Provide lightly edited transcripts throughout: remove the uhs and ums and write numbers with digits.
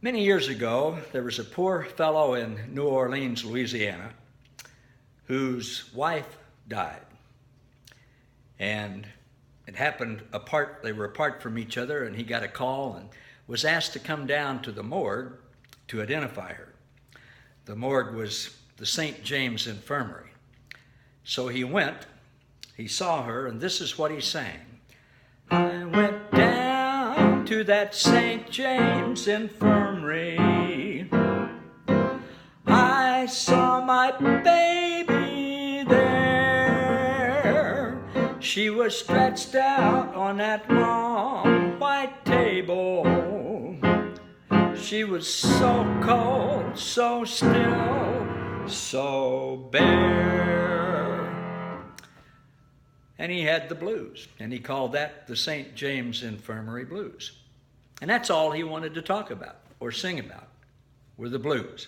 Many years ago, there was a poor fellow in New Orleans, Louisiana, whose wife died. And it happened they were apart from each other, and he got a call and was asked to come down to the morgue to identify her. The morgue was the St. James Infirmary. So he went, he saw her, and this is what he sang. I went down to that St. James Infirmary. I saw my baby there. She was stretched out on that long white table. She was so cold, so still, so bare. And he had the blues, and he called that the St. James Infirmary Blues. And that's all he wanted to talk about or sing about, were the blues.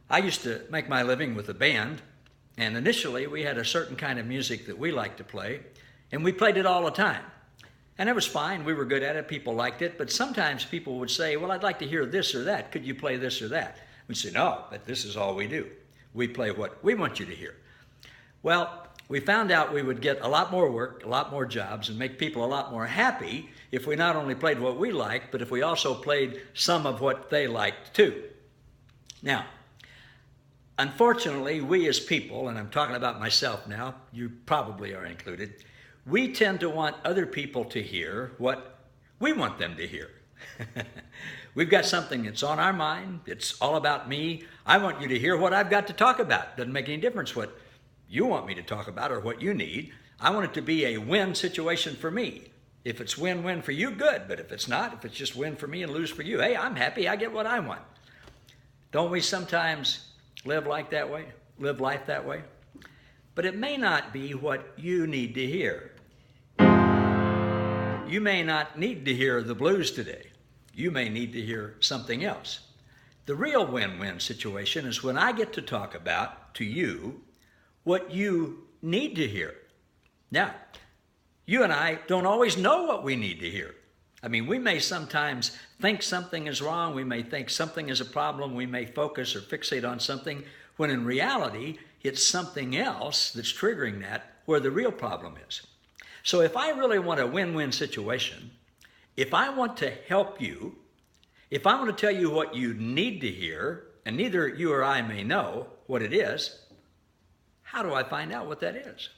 I used to make my living with a band, and initially we had a certain kind of music that we liked to play, and we played it all the time. And it was fine, we were good at it, people liked it, but sometimes people would say, well, I'd like to hear this or that, could you play this or that? We'd say, no, but this is all we do. We play what we want you to hear. Well, we found out we would get a lot more work, a lot more jobs, and make people a lot more happy if we not only played what we liked, but if we also played some of what they liked too. Now, unfortunately, we as people, and I'm talking about myself now, you probably are included, we tend to want other people to hear what we want them to hear. We've got something that's on our mind, it's all about me. I want you to hear what I've got to talk about. Doesn't make any difference what you want me to talk about or what you need. I want it to be a win situation for me. If it's win-win for you, good. But if it's not, if it's just win for me and lose for you, hey, I'm happy, I get what I want. Don't we sometimes live life that way? But it may not be what you need to hear. You may not need to hear the blues today. You may need to hear something else. The real win-win situation is when I get to talk about to you what you need to hear. Now, you and I don't always know what we need to hear. I mean, we may sometimes think something is wrong, we may think something is a problem, we may focus or fixate on something, when in reality, it's something else that's triggering that where the real problem is. So if I really want a win-win situation, if I want to help you, if I want to tell you what you need to hear, and neither you or I may know what it is, how do I find out what that is?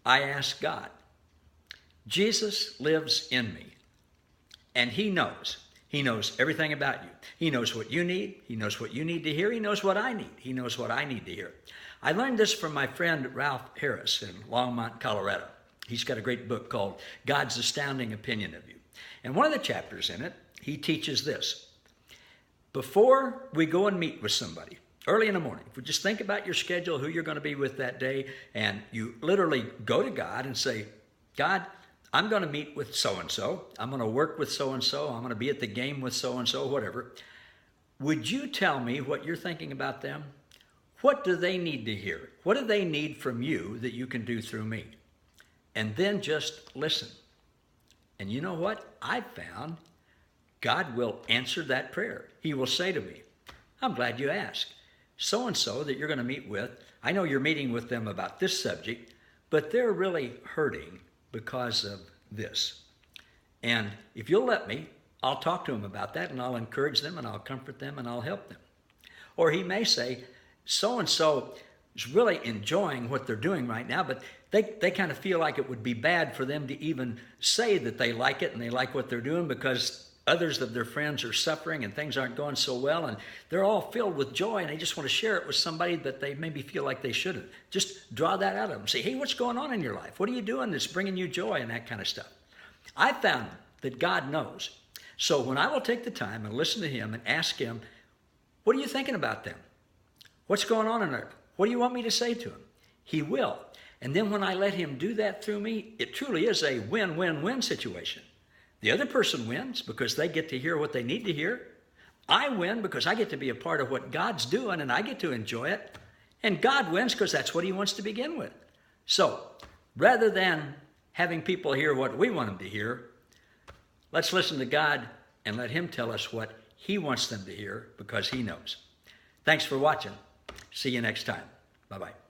I ask God. Jesus lives in me, and he knows. He knows everything about you. He knows what you need. He knows what you need to hear. He knows what I need. He knows what I need to hear. I learned this from my friend Ralph Harris in Longmont, Colorado. He's got a great book called God's Astounding Opinion of You. And one of the chapters in it, he teaches this. Before we go and meet with somebody, early in the morning, if we just think about your schedule, who you're going to be with that day, and you literally go to God and say, God, I'm going to meet with so-and-so. I'm going to work with so-and-so. I'm going to be at the game with so-and-so, whatever. Would you tell me what you're thinking about them? What do they need to hear? What do they need from you that you can do through me? And then just listen. And you know what? I've found God will answer that prayer. He will say to me, I'm glad you asked. So-and-so that you're going to meet with, I know you're meeting with them about this subject, but they're really hurting because of this. And if you'll let me, I'll talk to them about that, and I'll encourage them, and I'll comfort them, and I'll help them. Or he may say, so-and-so is really enjoying what they're doing right now, but they kind of feel like it would be bad for them to even say that they like it and they like what they're doing because others of their friends are suffering and things aren't going so well, and they're all filled with joy, and they just want to share it with somebody that they maybe feel like they shouldn't. Just draw that out of them. Say, hey, what's going on in your life? What are you doing that's bringing you joy and that kind of stuff? I found that God knows. So when I will take the time and listen to him and ask him, what are you thinking about them? What's going on in there? What do you want me to say to him? He will. And then when I let him do that through me, it truly is a win-win-win situation. The other person wins because they get to hear what they need to hear. I win because I get to be a part of what God's doing and I get to enjoy it. And God wins because that's what he wants to begin with. So rather than having people hear what we want them to hear, let's listen to God and let him tell us what he wants them to hear because he knows. Thanks for watching. See you next time. Bye-bye.